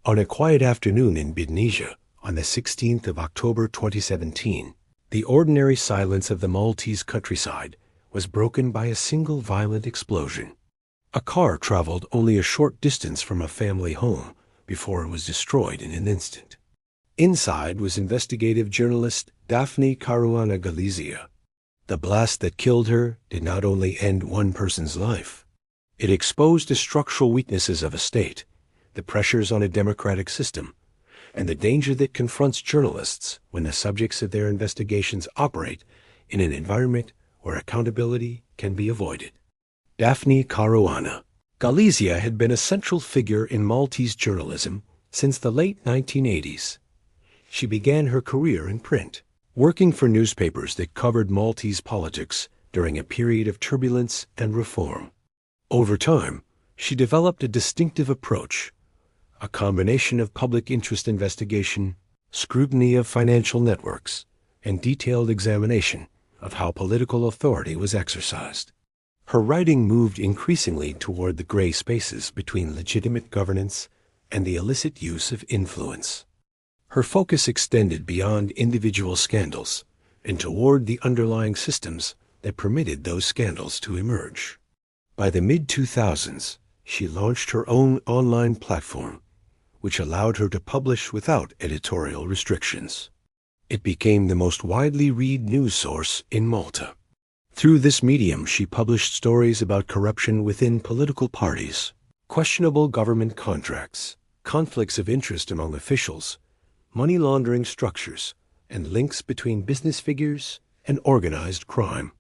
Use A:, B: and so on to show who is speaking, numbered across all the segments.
A: On a quiet afternoon in Bidnesia, on the 16th of October 2017, the ordinary silence of the Maltese countryside was broken by a single violent explosion. A car traveled only a short distance from a family home before it was destroyed in an instant. Inside was investigative journalist Daphne Caruana Galizia. The blast that killed her did not only end one person's life. It exposed the structural weaknesses of a state, the pressures on a democratic system, and the danger that confronts journalists when the subjects of their investigations operate in an environment where accountability can be avoided. Daphne Caruana Galizia had been a central figure in Maltese journalism since the late 1980s. She began her career in print, working for newspapers that covered Maltese politics during a period of turbulence and reform. Over time, she developed a distinctive approach, a combination of public interest investigation, scrutiny of financial networks, and detailed examination of how political authority was exercised. Her writing moved increasingly toward the gray spaces between legitimate governance and the illicit use of influence. Her focus extended beyond individual scandals and toward the underlying systems that permitted those scandals to emerge. By the mid-2000s, she launched her own online platform, which allowed her to publish without editorial restrictions. It became the most widely read news source in Malta. Through this medium, she published stories about corruption within political parties, questionable government contracts, conflicts of interest among officials, money laundering structures, and links between business figures and organized crime.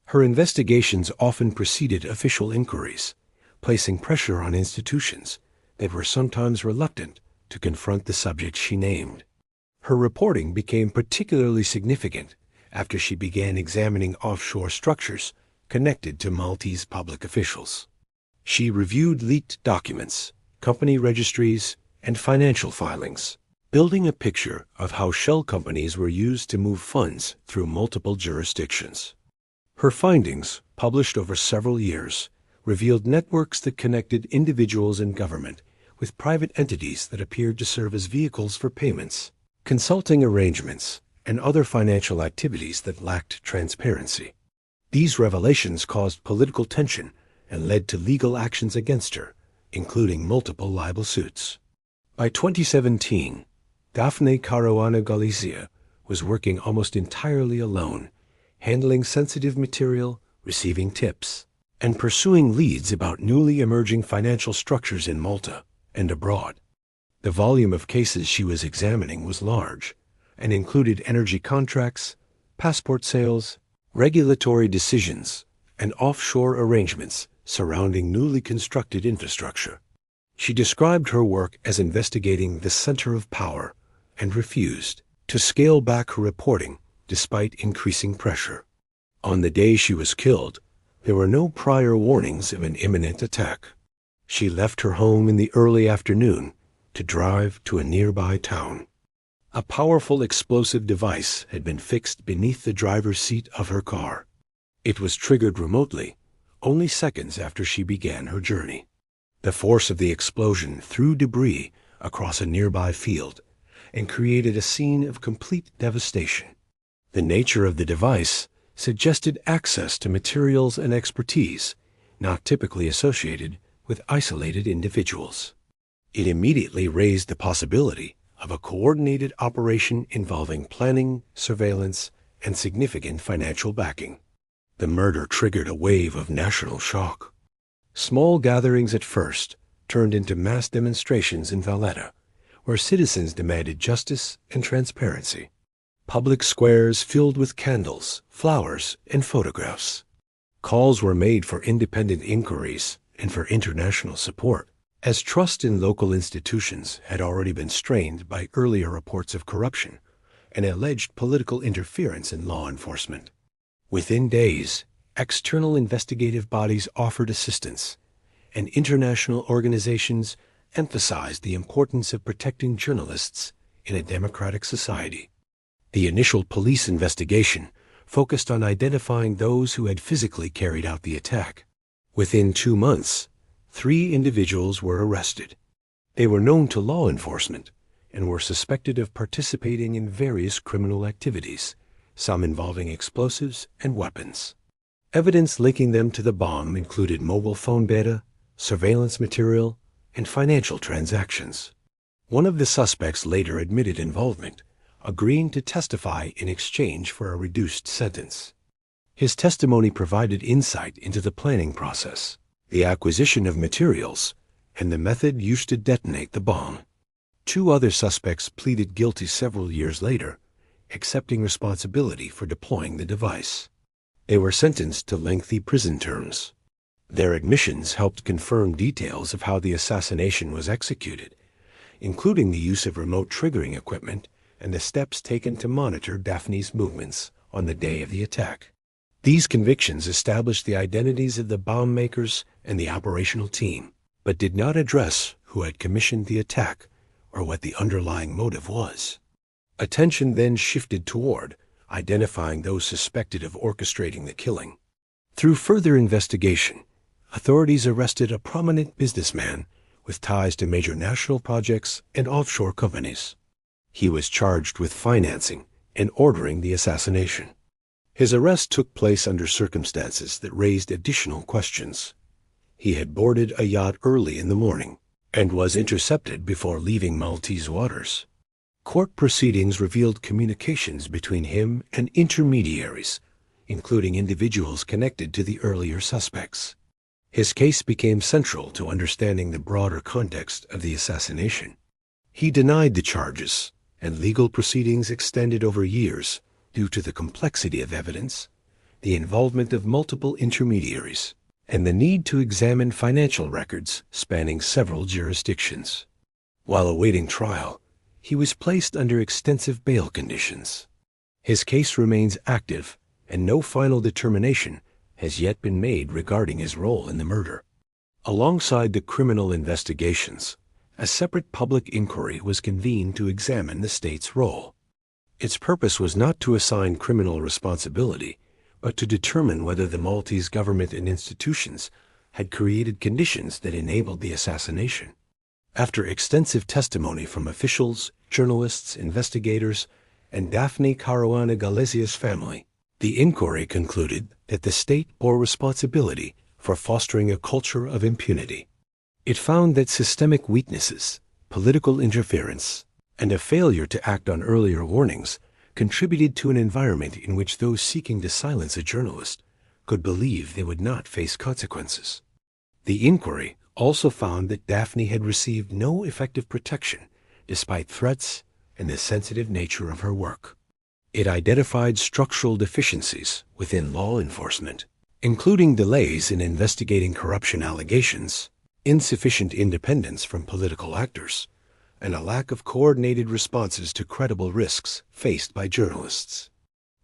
A: Her investigations often preceded official inquiries, placing pressure on institutions that were sometimes reluctant to confront the subjects she named. Her reporting became particularly significant after she began examining offshore structures connected to Maltese public officials. She reviewed leaked documents, company registries, and financial filings, building a picture of how shell companies were used to move funds through multiple jurisdictions. Her findings, published over several years, revealed networks that connected individuals and government with private entities that appeared to serve as vehicles for payments, consulting arrangements, and other financial activities that lacked transparency. These revelations caused political tension and led to legal actions against her, including multiple libel suits. By 2017, Daphne Caruana Galizia was working almost entirely alone, handling sensitive material, receiving tips, and pursuing leads about newly emerging financial structures in Malta and abroad. The volume of cases she was examining was large and included energy contracts, passport sales, regulatory decisions, and offshore arrangements surrounding newly constructed infrastructure. She described her work as investigating the center of power and refused to scale back her reporting despite increasing pressure. On the day she was killed, there were no prior warnings of an imminent attack. She left her home in the early afternoon to drive to a nearby town. A powerful explosive device had been fixed beneath the driver's seat of her car. It was triggered remotely, only seconds after she began her journey. The force of the explosion threw debris across a nearby field and created a scene of complete devastation. The nature of the device suggested access to materials and expertise not typically associated with isolated individuals. It immediately raised the possibility of a coordinated operation involving planning, surveillance, and significant financial backing. The murder triggered a wave of national shock. Small gatherings at first turned into mass demonstrations in Valletta, where citizens demanded justice and transparency. Public squares filled with candles, flowers, and photographs. Calls were made for independent inquiries and for international support, as trust in local institutions had already been strained by earlier reports of corruption and alleged political interference in law enforcement. Within days, external investigative bodies offered assistance, and international organizations emphasized the importance of protecting journalists in a democratic society. The initial police investigation focused on identifying those who had physically carried out the attack. Within 2 months, 3 individuals were arrested. They were known to law enforcement and were suspected of participating in various criminal activities, some involving explosives and weapons. Evidence linking them to the bomb included mobile phone data, surveillance material, and financial transactions. One of the suspects later admitted involvement, agreeing to testify in exchange for a reduced sentence. His testimony provided insight into the planning process, the acquisition of materials, and the method used to detonate the bomb. Two other suspects pleaded guilty several years later, accepting responsibility for deploying the device. They were sentenced to lengthy prison terms. Their admissions helped confirm details of how the assassination was executed, including the use of remote triggering equipment and the steps taken to monitor Daphne's movements on the day of the attack. These convictions established the identities of the bomb makers and the operational team, but did not address who had commissioned the attack or what the underlying motive was. Attention then shifted toward identifying those suspected of orchestrating the killing. Through further investigation, authorities arrested a prominent businessman with ties to major national projects and offshore companies. He was charged with financing and ordering the assassination. His arrest took place under circumstances that raised additional questions. He had boarded a yacht early in the morning and was intercepted before leaving Maltese waters. Court proceedings revealed communications between him and intermediaries, including individuals connected to the earlier suspects. His case became central to understanding the broader context of the assassination. He denied the charges, and legal proceedings extended over years due to the complexity of evidence, the involvement of multiple intermediaries, and the need to examine financial records spanning several jurisdictions. While awaiting trial, he was placed under extensive bail conditions. His case remains active, and no final determination has yet been made regarding his role in the murder. Alongside the criminal investigations, a separate public inquiry was convened to examine the state's role. Its purpose was not to assign criminal responsibility, but to determine whether the Maltese government and institutions had created conditions that enabled the assassination. After extensive testimony from officials, journalists, investigators, and Daphne Caruana Galezia's family, the inquiry concluded that the state bore responsibility for fostering a culture of impunity. It found that systemic weaknesses, political interference, and a failure to act on earlier warnings contributed to an environment in which those seeking to silence a journalist could believe they would not face consequences. The inquiry also found that Daphne had received no effective protection despite threats and the sensitive nature of her work. It identified structural deficiencies within law enforcement, including delays in investigating corruption allegations, insufficient independence from political actors, and a lack of coordinated responses to credible risks faced by journalists.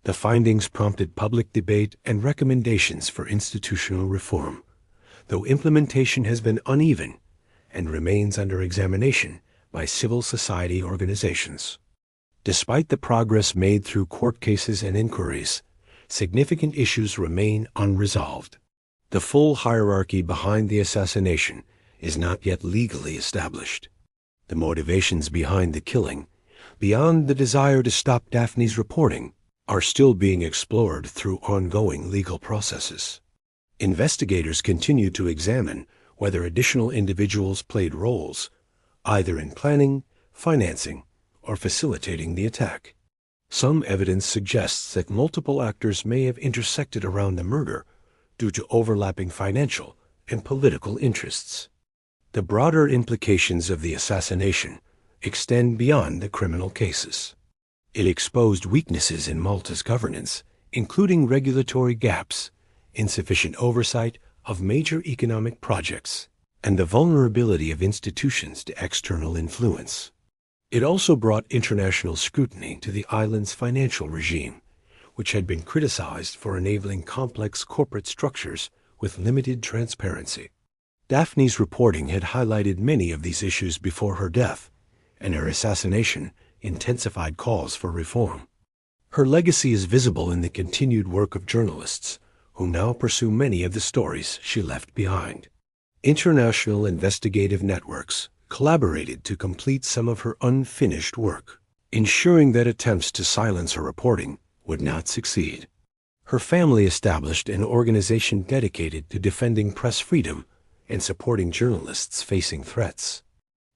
A: The findings prompted public debate and recommendations for institutional reform, though implementation has been uneven and remains under examination by civil society organizations. Despite the progress made through court cases and inquiries, significant issues remain unresolved. The full hierarchy behind the assassination is not yet legally established. The motivations behind the killing, beyond the desire to stop Daphne's reporting, are still being explored through ongoing legal processes. Investigators continue to examine whether additional individuals played roles, either in planning, financing, or facilitating the attack. Some evidence suggests that multiple actors may have intersected around the murder due to overlapping financial and political interests. The broader implications of the assassination extend beyond the criminal cases. It exposed weaknesses in Malta's governance, including regulatory gaps, insufficient oversight of major economic projects, and the vulnerability of institutions to external influence. It also brought international scrutiny to the island's financial regime, which had been criticized for enabling complex corporate structures with limited transparency. Daphne's reporting had highlighted many of these issues before her death, and her assassination intensified calls for reform. Her legacy is visible in the continued work of journalists, who now pursue many of the stories she left behind. International investigative networks, collaborated to complete some of her unfinished work, ensuring that attempts to silence her reporting would not succeed. Her family established an organization dedicated to defending press freedom and supporting journalists facing threats.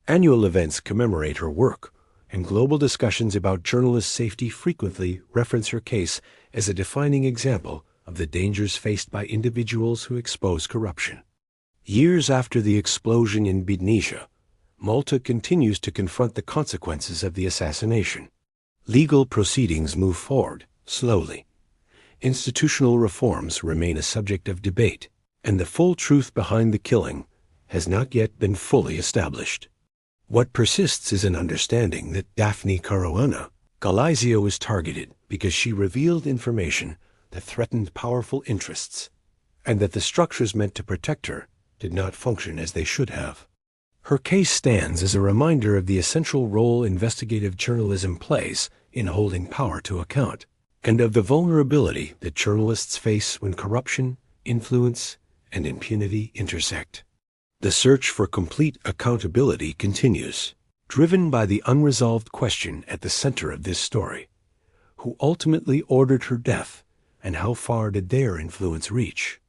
A: Annual events commemorate her work, and global discussions about journalist safety frequently reference her case as a defining example of the dangers faced by individuals who expose corruption. Years after the explosion in Bidnesha, Malta continues to confront the consequences of the assassination. Legal proceedings move forward, slowly. Institutional reforms remain a subject of debate, and the full truth behind the killing has not yet been fully established. What persists is an understanding that Daphne Caruana Galizia was targeted because she revealed information that threatened powerful interests, and that the structures meant to protect her did not function as they should have. Her case stands as a reminder of the essential role investigative journalism plays in holding power to account, and of the vulnerability that journalists face when corruption, influence, and impunity intersect. The search for complete accountability continues, driven by the unresolved question at the center of this story: who ultimately ordered her death, and how far did their influence reach?